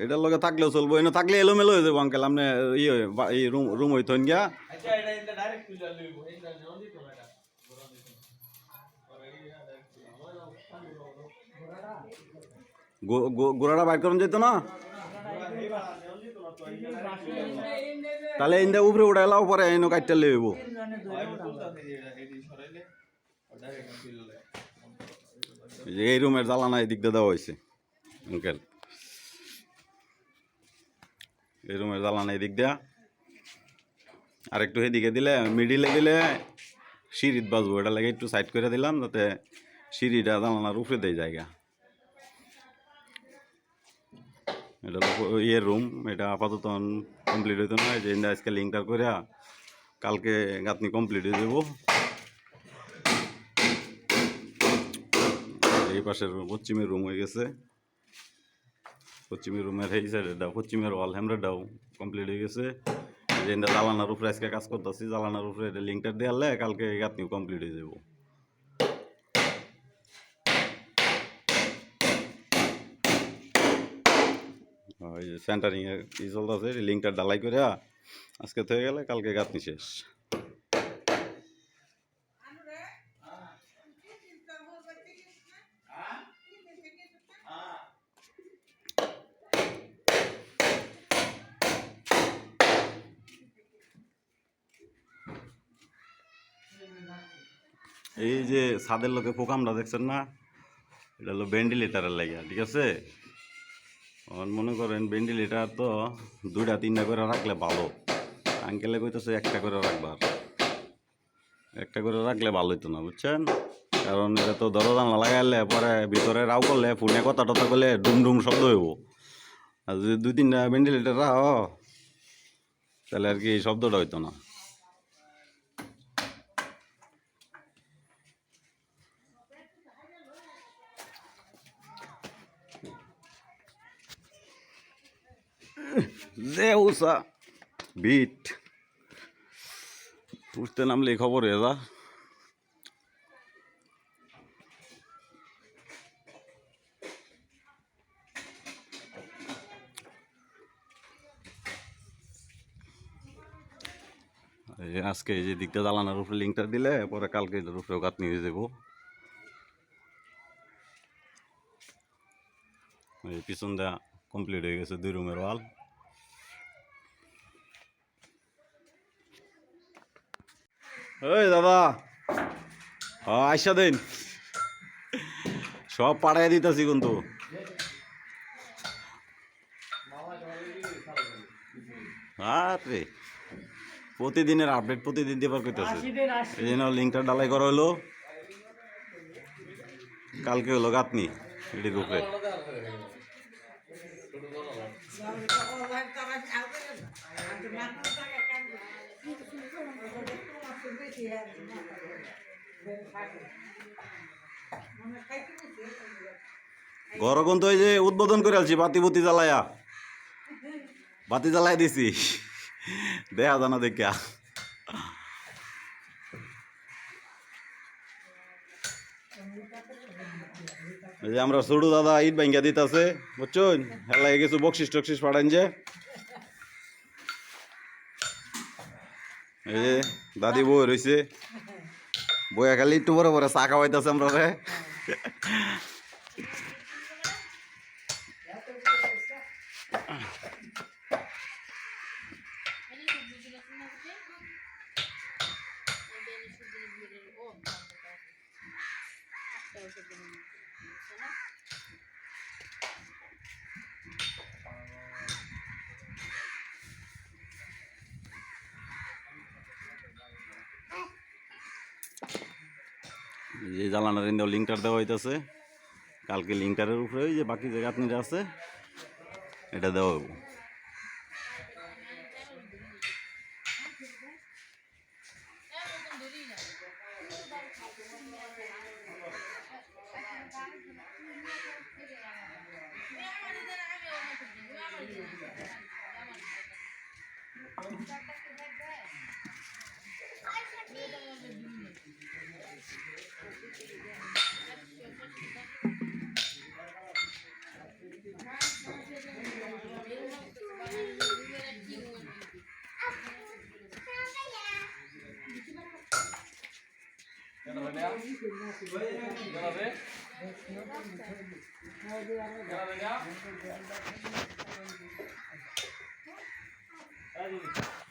এটার লগে থাকলেও চলবো, এনে থাকলে এলোমেলো হয়ে যাবো আঙ্কেল। আপনি এই রুম হইতেন গিয়া গোড়াটা বাইর করুন যেত না, তাহলে ইন্দা উপরে উঠে এলাও পরে এনে কাটতে লইব। এই রুমের জ্বালানা এই দিক দিয়ে দেওয়া হয়েছে আঙ্কেল, এই রুমের জ্বালানা এই দিক দিয়া আর একটু এদিকে দিলে, মিডিলে দিলে সিঁড়িত বাজবো, এটা লাগে একটু সাইড করে দিলাম যাতে সিঁড়িটা জ্বালানার উপরে দেয় জায়গা। এটা ইয়ের রুম, এটা আপাতত কমপ্লিট হইতো না, যে আজকে লিঙ্কটা করে কালকে গাঁথনি কমপ্লিট হয়ে যাব। এই পাশের পশ্চিমের রুম হয়ে গেছে, পশ্চিমের রুমের এই সাইডেরটাও, পশ্চিমের ওয়াল হ্যামরাটাও কমপ্লিট হয়ে গেছে। যে জ্বালানার উপরে আজকে কাজ করতেছি, জ্বালানার উপরে এটা লিঙ্কটা দেওয়ালে কালকে গাঁথনিও কমপ্লিট হয়ে যাব। ওই যে সেন্টারিং এর কি চলতেছে, লিঙ্কটা ডালাই করে আজকে হয়ে গেলে কালকে গাঁথনি শেষ। এই যে ছাদের লোকে পোকামটা দেখছেন না, এটা হলো ভেন্টিলেটারের লাগিয়া, ঠিক আছে। মনে করেন ভেন্টিলেটার তো 2-3টা করে রাখলে ভালো, আঙ্কেলে কইতেছে একটা করে রাখবার, একটা করে রাখলে ভালো হইতো না বুঝছেন, কারণ এটা তো দরজা জানলা লাগাইলে পরে ভিতরে রাও করলে ফোনে কথা টথা করলে ডুম ডুম শব্দ হইব। আর যদি 2-3টা ভেন্টিলেটার রাখো তাহলে আর কি এই শব্দটা হইতো না। জেউসা বিট উঠতে নামলে খবর হয়ে যা। আজকে এই যে দিকটা জ্বালানোর উপরে লিঙ্কটা দিলে পরে কালকে এটার উপরেও গাঁথনি হয়ে যাবো। এই পিছন দেওয়া কমপ্লিট হয়ে গেছে 2 রুমের ওয়াল। ওই দাদা আইসা দিন, সব পাঠাই দিতেছি কিন্তু। আরে প্রতিদিনের আপডেট প্রতিদিন দিবার কইতেছে, এই জন্য লিঙ্কটা ডালাই করা হলো, কালকে হলো গাঁথনি এটির উপরে। ঘর কিন্তু এই যে উদ্বোধন করে আলছি, বাতি জ্বালায়া, বাতি জ্বালাই দিছি, দেখা জানা দেখা। এই যে আমরা ছোট দাদা ইট ভাঙ্গা দিতেছে বুঝছেন, হেলায় কিছু বকশিস টকশিস পাঠান যে। এই যে দাদি বই রয়েছে, বইয়া খালি একটু বড় বড় চা খাওয়াইতেছে আমরা রে। এই জ্বালানোর ইন্দাও লিঙ্কটার দেওয়া হইতেছে, কালকে লিঙ্কটারের উপরে ওই যে বাকি জায়গা আপনি আছে এটা দেওয়া হইব। Gracias.